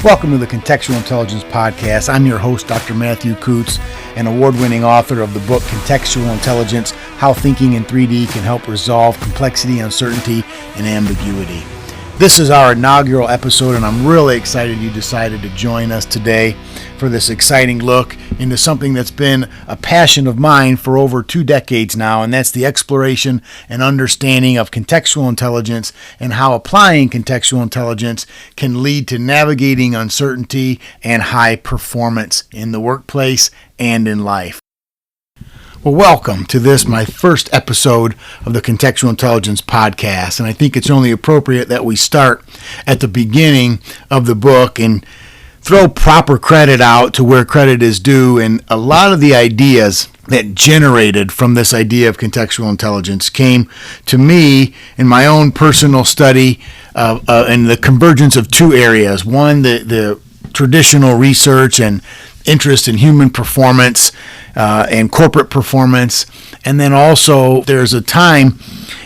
Welcome to the Contextual Intelligence Podcast. I'm your host, Dr. Matthew Kutz, an award-winning author of the book Contextual Intelligence, How Thinking in 3D Can Help Resolve Complexity, Uncertainty, and Ambiguity. This is our inaugural episode, and I'm really excited you decided to join us today for this exciting look into something that's been a passion of mine for over 2 decades now, and that's the exploration and understanding of contextual intelligence and how applying contextual intelligence can lead to navigating uncertainty and high performance in the workplace and in life. Well, welcome to this, my first episode of the Contextual Intelligence Podcast, and I think it's only appropriate that we start at the beginning of the book and throw proper credit out to where credit is due. And a lot of the ideas that generated from this idea of contextual intelligence came to me in my own personal study and the convergence of 2 areas. One, the traditional research and interest in human performance and corporate performance. And then also there's a time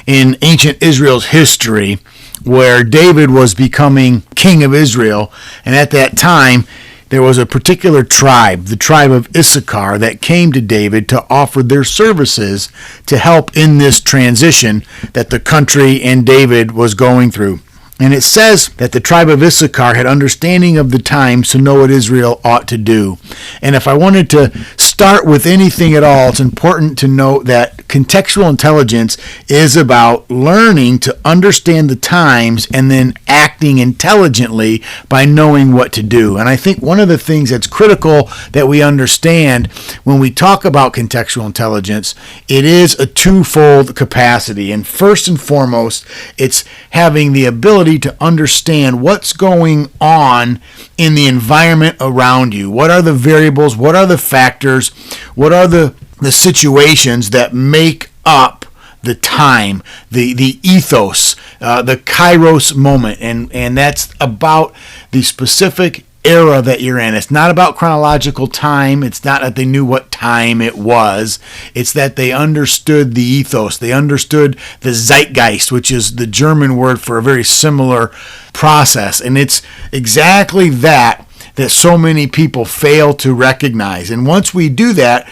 in ancient Israel's history where David was becoming king of Israel. And at that time, there was a particular tribe, the tribe of Issachar, that came to David to offer their services to help in this transition that the country and David was going through. And it says that the tribe of Issachar had understanding of the times to know what Israel ought to do. And if I wanted to start with anything at all, it's important to note that contextual intelligence is about learning to understand the times and then acting intelligently by knowing what to do. And I think one of the things that's critical that we understand when we talk about contextual intelligence, it is a twofold capacity. And first and foremost, it's having the ability to understand what's going on in the environment around you. What are the variables? What are the factors? What are the situations that make up the time, the ethos, the kairos moment? And that's about the specific era that you're in. It's not about chronological time. It's not that they knew what time it was. It's that they understood the ethos. They understood the zeitgeist, which is the German word for a very similar process. And it's exactly that so many people fail to recognize. And once we do that,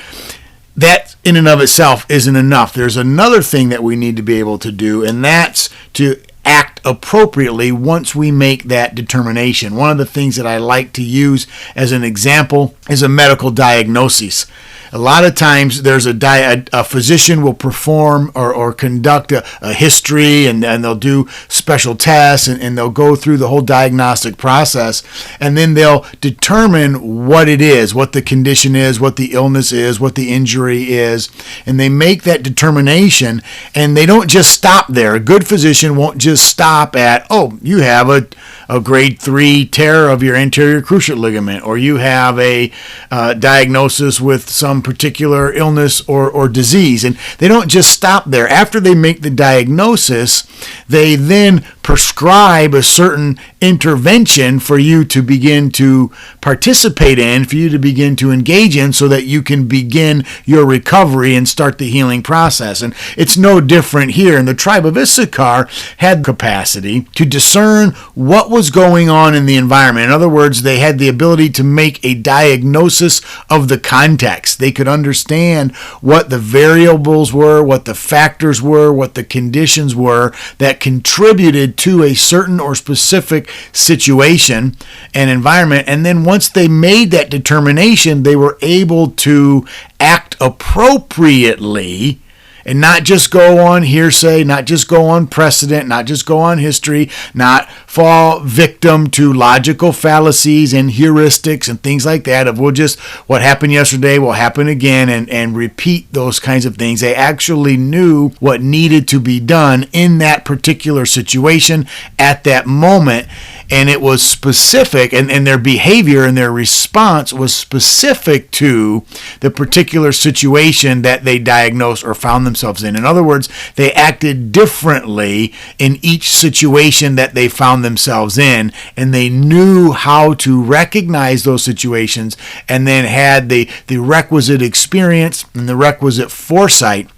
that in and of itself isn't enough. There's another thing that we need to be able to do, and that's to act appropriately once we make that determination. One of the things that I like to use as an example is a medical diagnosis. A lot of times there's a physician will perform or conduct a history and they'll do special tests and they'll go through the whole diagnostic process, and then they'll determine what it is, what the condition is, what the illness is, what the injury is, and they make that determination, and they don't just stop there. A good physician won't just stop at, oh, you have a grade 3 tear of your anterior cruciate ligament, or you have a diagnosis with some particular illness or disease. And they don't just stop there. After they make the diagnosis, they then prescribe a certain intervention for you to begin to participate in, for you to begin to engage in, so that you can begin your recovery and start the healing process. And it's no different here. And the tribe of Issachar had capacity to discern what was going on in the environment. In other words, they had the ability to make a diagnosis of the context. They could understand what the variables were, what the factors were, what the conditions were that contributed to a certain or specific situation and environment. And then once they made that determination, they were able to act appropriately and not just go on hearsay, not just go on precedent, not just go on history, not fall victim to logical fallacies and heuristics and things like that of what happened yesterday will happen again and repeat those kinds of things. They actually knew what needed to be done in that particular situation at that moment, and it was specific, and their behavior and their response was specific to the particular situation that they diagnosed or found themselves in. In other words, they acted differently in each situation that they found themselves in, and they knew how to recognize those situations and then had the requisite experience and the requisite foresight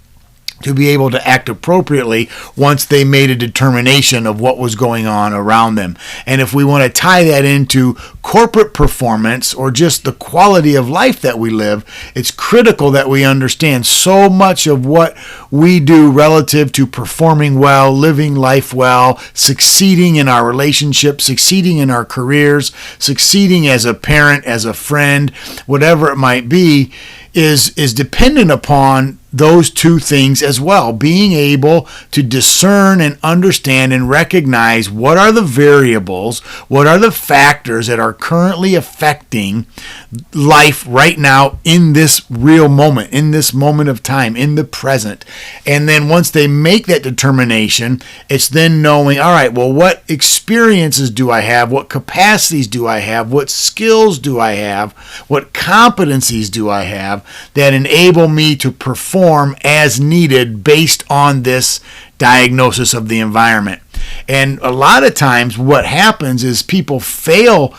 to be able to act appropriately once they made a determination of what was going on around them. And if we want to tie that into corporate performance or just the quality of life that we live, it's critical that we understand so much of what we do relative to performing well, living life well, succeeding in our relationships, succeeding in our careers, succeeding as a parent, as a friend, whatever it might be, is dependent upon those two things as well. Being able to discern and understand and recognize what are the variables, what are the factors that are currently affecting life right now in this real moment, in this moment of time, in the present. And then once they make that determination, it's then knowing, all right, well, what experiences do I have? What capacities do I have? What skills do I have? What competencies do I have that enable me to perform as needed based on this diagnosis of the environment? And a lot of times what happens is people fail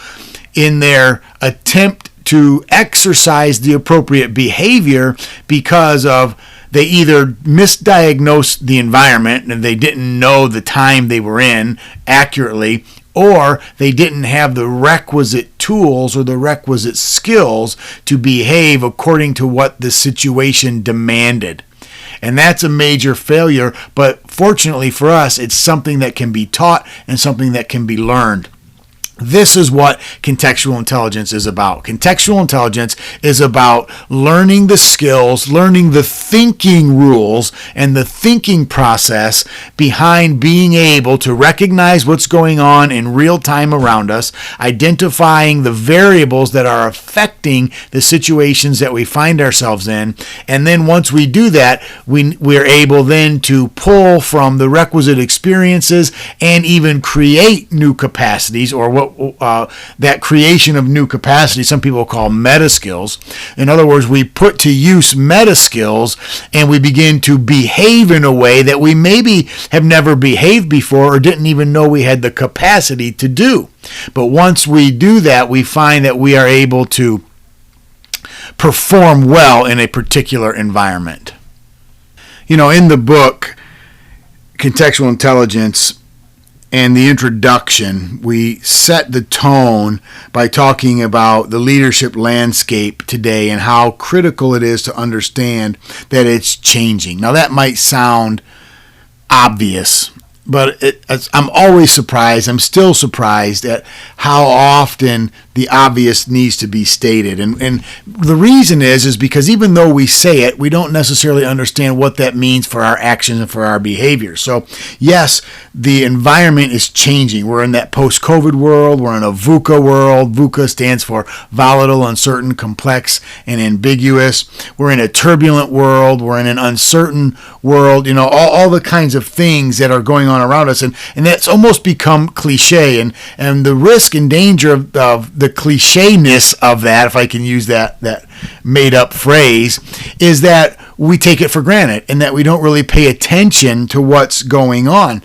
in their attempt to exercise the appropriate behavior because of they either misdiagnosed the environment and they didn't know the time they were in accurately, or they didn't have the requisite tools or the requisite skills to behave according to what the situation demanded. And that's a major failure, but fortunately for us, it's something that can be taught and something that can be learned. This is what contextual intelligence is about. Contextual intelligence is about learning the skills, learning the thinking rules, and the thinking process behind being able to recognize what's going on in real time around us, identifying the variables that are affecting the situations that we find ourselves in. And then once we do that, we're able then to pull from the requisite experiences and even create new capacities, or what that creation of new capacity, some people call meta skills. In other words, we put to use meta skills and we begin to behave in a way that we maybe have never behaved before or didn't even know we had the capacity to do. But once we do that, we find that we are able to perform well in a particular environment. You know, in the book, Contextual Intelligence, and the introduction, we set the tone by talking about the leadership landscape today and how critical it is to understand that it's changing. Now, that might sound obvious, but I'm always surprised. I'm still surprised at how often the obvious needs to be stated. And the reason is because even though we say it, we don't necessarily understand what that means for our actions and for our behavior. So, yes, the environment is changing. We're in that post-COVID world. We're in a VUCA world. VUCA stands for volatile, uncertain, complex, and ambiguous. We're in a turbulent world. We're in an uncertain world. You know, all the kinds of things that are going on around us. And that's almost become cliche. And the risk and danger of the clichéness of that, if I can use that made up phrase, is that we take it for granted and that we don't really pay attention to what's going on.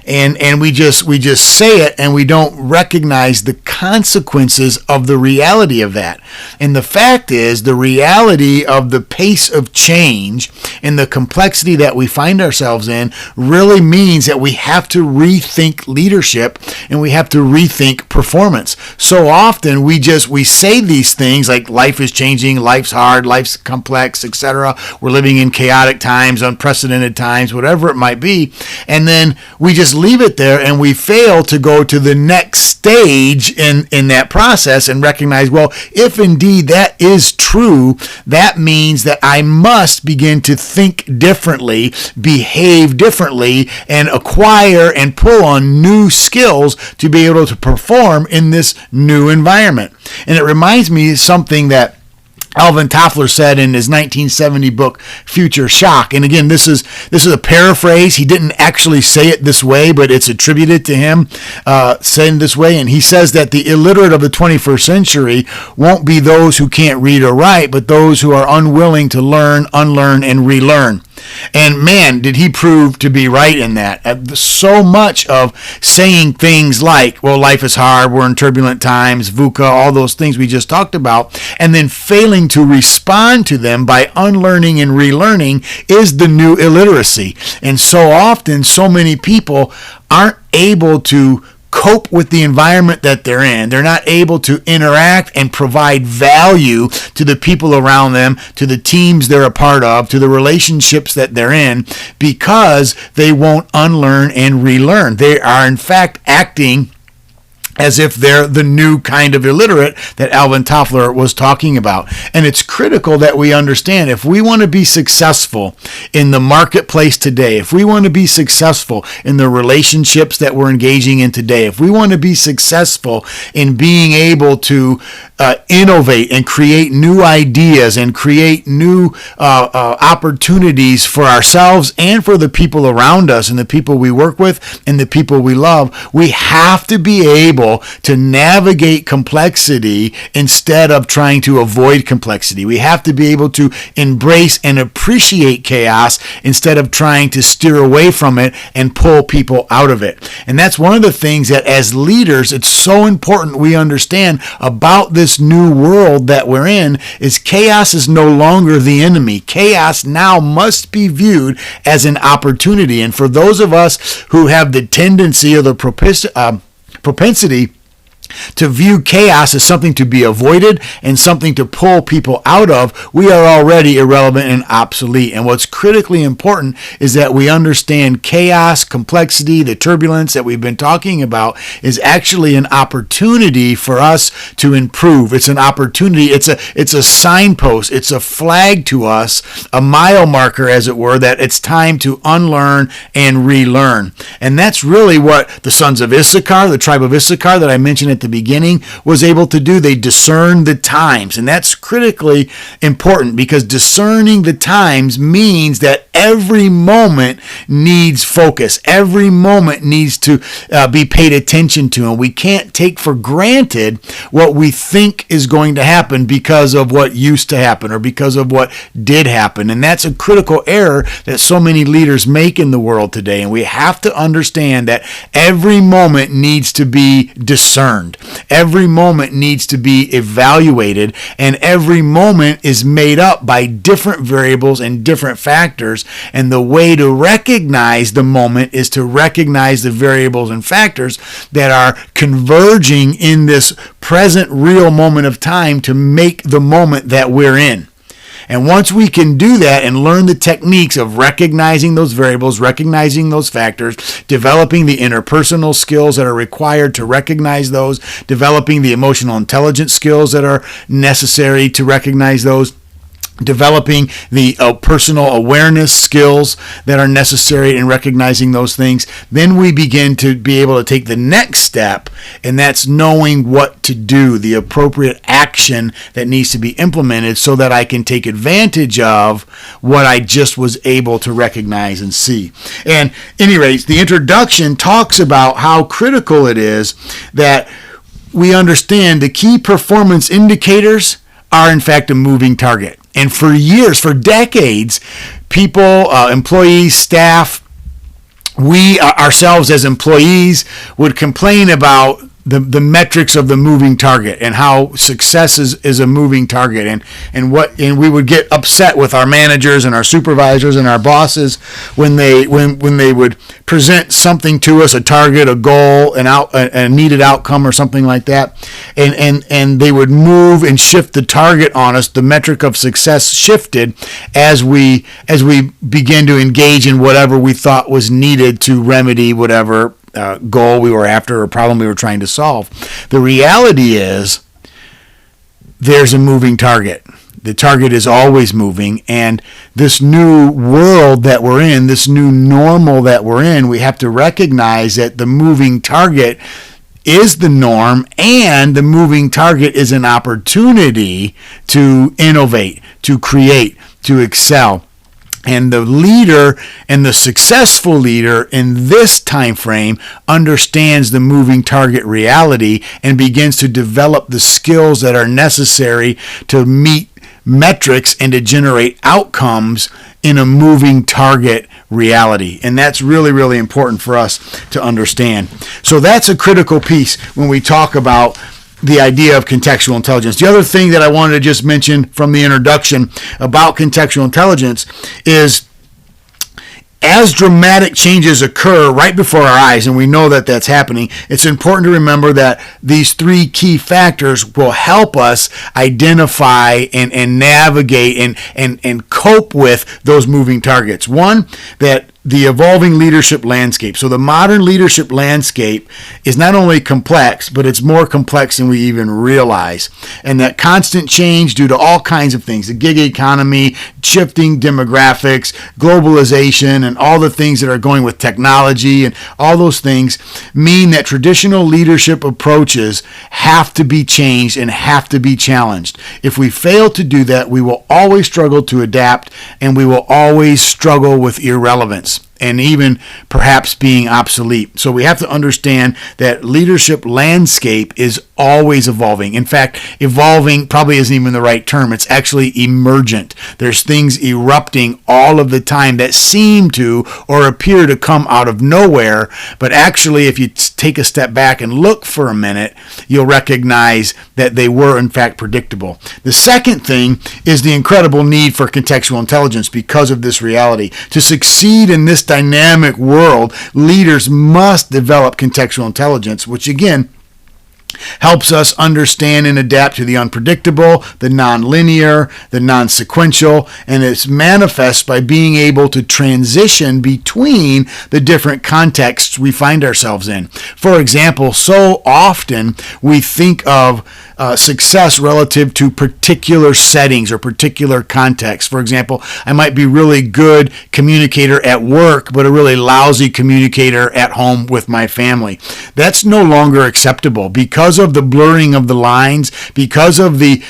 And we just say it and we don't recognize the consequences of the reality of that. And the fact is, the reality of the pace of change and the complexity that we find ourselves in really means that we have to rethink leadership and we have to rethink performance. So often we say these things like life is changing, life's hard, life's complex, etc. We're living in chaotic times, unprecedented times, whatever it might be. And then we just leave it there and we fail to go to the next stage in that process and recognize, well, if indeed that is true, that means that I must begin to think differently, behave differently, and acquire and pull on new skills to be able to perform in this new environment. And it reminds me of something that Alvin Toffler said in his 1970 book, Future Shock. And again, this is a paraphrase. He didn't actually say it this way, but it's attributed to him saying this way. And he says that the illiterate of the 21st century won't be those who can't read or write, but those who are unwilling to learn, unlearn, and relearn. And man, did he prove to be right in that. So much of saying things like, well, life is hard, we're in turbulent times, VUCA, all those things we just talked about, and then failing to respond to them by unlearning and relearning is the new illiteracy. And so often, so many people aren't able to cope with the environment that they're in. They're not able to interact and provide value to the people around them, to the teams they're a part of, to the relationships that they're in, because they won't unlearn and relearn. They are, in fact, acting as if they're the new kind of illiterate that Alvin Toffler was talking about. And it's critical that we understand, if we want to be successful in the marketplace today, if we want to be successful in the relationships that we're engaging in today, if we want to be successful in being able to innovate and create new ideas and create new opportunities for ourselves and for the people around us and the people we work with and the people we love, we have to be able to navigate complexity instead of trying to avoid complexity. We have to be able to embrace and appreciate chaos instead of trying to steer away from it and pull people out of it. And that's one of the things that as leaders, it's so important we understand about this new world that we're in, is chaos is no longer the enemy. Chaos now must be viewed as an opportunity. And for those of us who have the tendency or the propensity to view chaos as something to be avoided and something to pull people out of, we are already irrelevant and obsolete. And what's critically important is that we understand chaos, complexity, the turbulence that we've been talking about is actually an opportunity for us to improve. It's an opportunity. It's a signpost. It's a flag to us, a mile marker, as it were, that it's time to unlearn and relearn. And that's really what the sons of Issachar, the tribe of Issachar that I mentioned at the beginning, was able to do. They discerned the times, and that's critically important, because discerning the times means that every moment needs focus. Every moment needs to be paid attention to, and we can't take for granted what we think is going to happen because of what used to happen or because of what did happen. And that's a critical error that so many leaders make in the world today, and we have to understand that every moment needs to be discerned. Every moment needs to be evaluated, and every moment is made up by different variables and different factors. And the way to recognize the moment is to recognize the variables and factors that are converging in this present real moment of time to make the moment that we're in. And once we can do that and learn the techniques of recognizing those variables, recognizing those factors, developing the interpersonal skills that are required to recognize those, developing the emotional intelligence skills that are necessary to recognize those, developing the personal awareness skills that are necessary in recognizing those things, then we begin to be able to take the next step, and that's knowing what to do, the appropriate action that needs to be implemented so that I can take advantage of what I just was able to recognize and see. And anyways, the introduction talks about how critical it is that we understand the key performance indicators are in fact a moving target. And for years, for decades, people, employees, staff, we ourselves as employees would complain about the metrics of the moving target and how success is a moving target, and we would get upset with our managers and our supervisors and our bosses when they would present something to us, a target, a goal, a needed outcome or something like that, and they would move and shift the target on us. The metric of success shifted as we began to engage in whatever we thought was needed to remedy whatever goal we were after or problem we were trying to solve. The reality is there's a moving target. The target is always moving, and this new world that we're in, this new normal that we're in, we have to recognize that the moving target is the norm, and the moving target is an opportunity to innovate, to create, to excel. And the leader and the successful leader in this time frame understands the moving target reality and begins to develop the skills that are necessary to meet metrics and to generate outcomes in a moving target reality. And that's really, really important for us to understand. So that's a critical piece when we talk about the idea of contextual intelligence. The other thing that I wanted to just mention from the introduction about contextual intelligence is, as dramatic changes occur right before our eyes, and we know that that's happening, it's important to remember that these three key factors will help us identify and navigate and cope with those moving targets. One, that the evolving leadership landscape. So the modern leadership landscape is not only complex, but it's more complex than we even realize. And that constant change due to all kinds of things, the gig economy, shifting demographics, globalization, and all the things that are going with technology and all those things mean that traditional leadership approaches have to be changed and have to be challenged. If we fail to do that, we will always struggle to adapt, and we will always struggle with irrelevance and even perhaps being obsolete. So we have to understand that leadership landscape is always evolving. In fact, evolving probably isn't even the right term. It's actually emergent. There's things erupting all of the time that seem to or appear to come out of nowhere, but actually if you take a step back and look for a minute, you'll recognize that they were in fact predictable. The second thing is the incredible need for contextual intelligence because of this reality. To succeed in this dynamic world, leaders must develop contextual intelligence, which again helps us understand and adapt to the unpredictable, the nonlinear, the non-sequential, and it's manifest by being able to transition between the different contexts we find ourselves in. For example, so often we think of success relative to particular settings or particular contexts. For example, I might be really good communicator at work, but a really lousy communicator at home with my family. That's no longer acceptable because of the blurring of the lines, because of the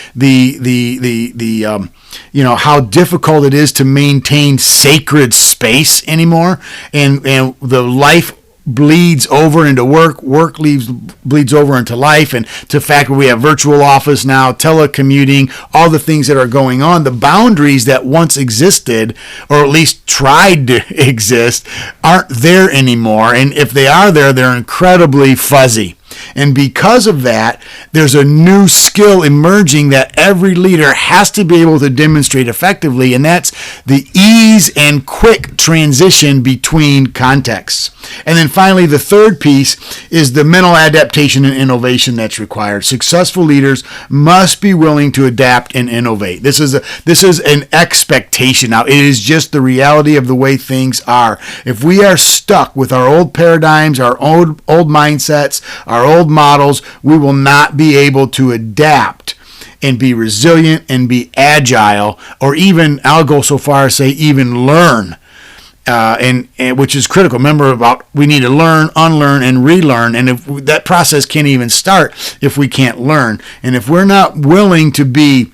how difficult it is to maintain sacred space anymore, and the life bleeds over into work bleeds over into life, and to the fact that we have virtual office now, telecommuting, all the things that are going on. The boundaries that once existed, or at least tried to exist, aren't there anymore, and if they are there, they're incredibly fuzzy. And because of that, there's a new skill emerging that every leader has to be able to demonstrate effectively, and that's the ease and quick transition between contexts. And then finally, the third piece is the mental adaptation and innovation that's required. Successful leaders must be willing to adapt and innovate. This is an expectation. Now, it is just the reality of the way things are. If we are stuck with our old paradigms, our old mindsets, our old models, we will not be able to adapt and be resilient and be agile, or even, I'll go so far as say, even learn, and which is critical. Remember we need to learn, unlearn, and relearn, and if that process can't even start if we can't learn. And if we're not willing to be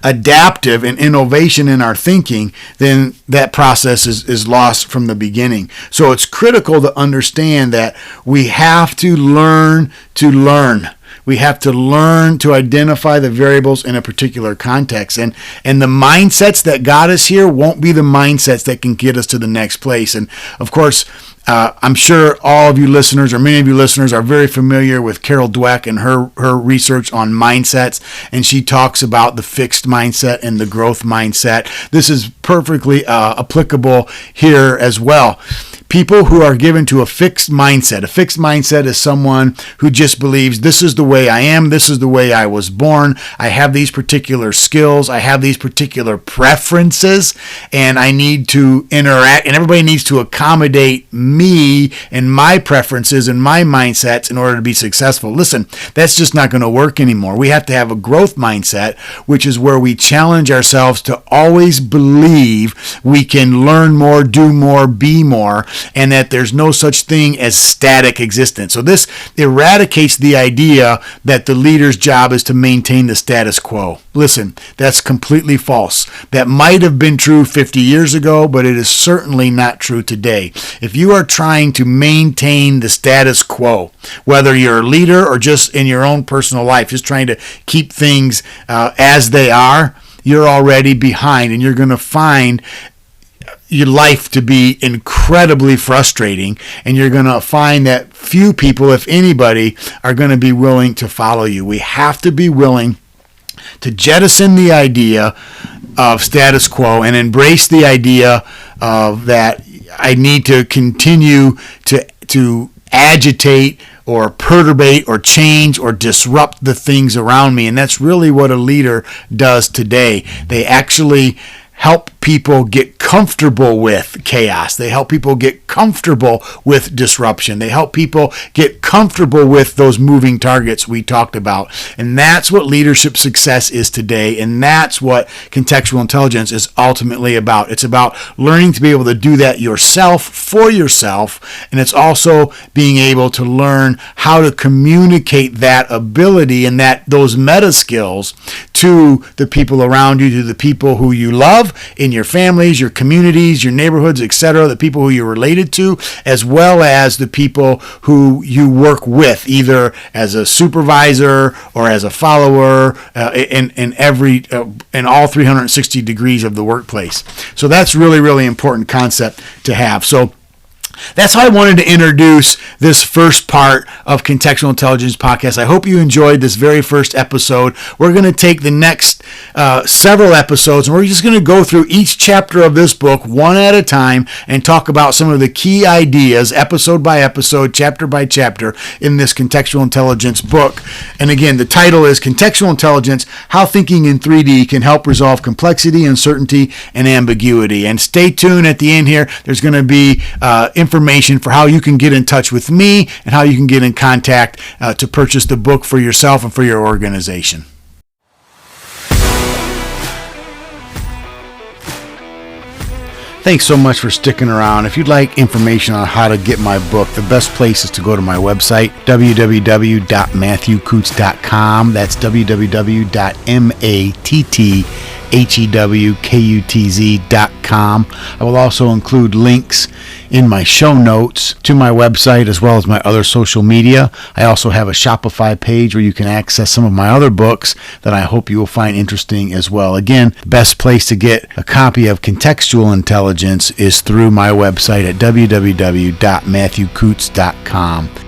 adaptive and innovation in our thinking, then that process is lost from the beginning. So it's critical to understand that we have to learn to learn. We have to learn to identify the variables in a particular context. And the mindsets that got us here won't be the mindsets that can get us to the next place. And of course, I'm sure all of you listeners, or many of you listeners, are very familiar with Carol Dweck and her research on mindsets, and she talks about the fixed mindset and the growth mindset. This is perfectly applicable here as well. People who are given to a fixed mindset. A fixed mindset is someone who just believes, this is the way I am, this is the way I was born, I have these particular skills, I have these particular preferences, and I need to interact, and everybody needs to accommodate me and my preferences and my mindsets in order to be successful. Listen, that's just not going to work anymore. We have to have a growth mindset, which is where we challenge ourselves to always believe we can learn more, do more, be more, and that there's no such thing as static existence. So this eradicates the idea that the leader's job is to maintain the status quo. Listen, that's completely false. That might have been true 50 years ago, but it is certainly not true today. If you are trying to maintain the status quo, whether you're a leader or just in your own personal life, just trying to keep things as they are, you're already behind, and you're going to find your life to be incredibly frustrating, and you're going to find that few people, if anybody, are going to be willing to follow you. We have to be willing to jettison the idea of status quo and embrace the idea of that I need to continue to agitate or perturbate or change or disrupt the things around me. And that's really what a leader does today. They actually help people get comfortable with chaos. They help people get comfortable with disruption. They help people get comfortable with those moving targets we talked about. And that's what leadership success is today. And that's what contextual intelligence is ultimately about. It's about learning to be able to do that yourself for yourself. And it's also being able to learn how to communicate that ability and those meta skills to the people around you, to the people who you love in your families, your communities, your neighborhoods, etc., the people who you're related to, as well as the people who you work with, either as a supervisor or as a follower, in all 360 degrees of the workplace. So that's really, really important concept to have. So that's how I wanted to introduce this first part of Contextual Intelligence Podcast. I hope you enjoyed this very first episode. We're going to take the next several episodes, and we're just going to go through each chapter of this book one at a time and talk about some of the key ideas, episode by episode, chapter by chapter, in this Contextual Intelligence book. And again, the title is Contextual Intelligence, How Thinking in 3D Can Help Resolve Complexity, Uncertainty, and Ambiguity. And stay tuned at the end here. There's going to be information for how you can get in touch with me and how you can get in contact to purchase the book for yourself and for your organization. Thanks so much for sticking around. If you'd like information on how to get my book, the best place is to go to my website, www.matthewkutz.com. That's www.matthewkutz.com. I will also include links in my show notes to my website as well as my other social media. I also have a Shopify page where you can access some of my other books that I hope you will find interesting as well. Again, the best place to get a copy of Contextual Intelligence is through my website at www.matthewkutz.com.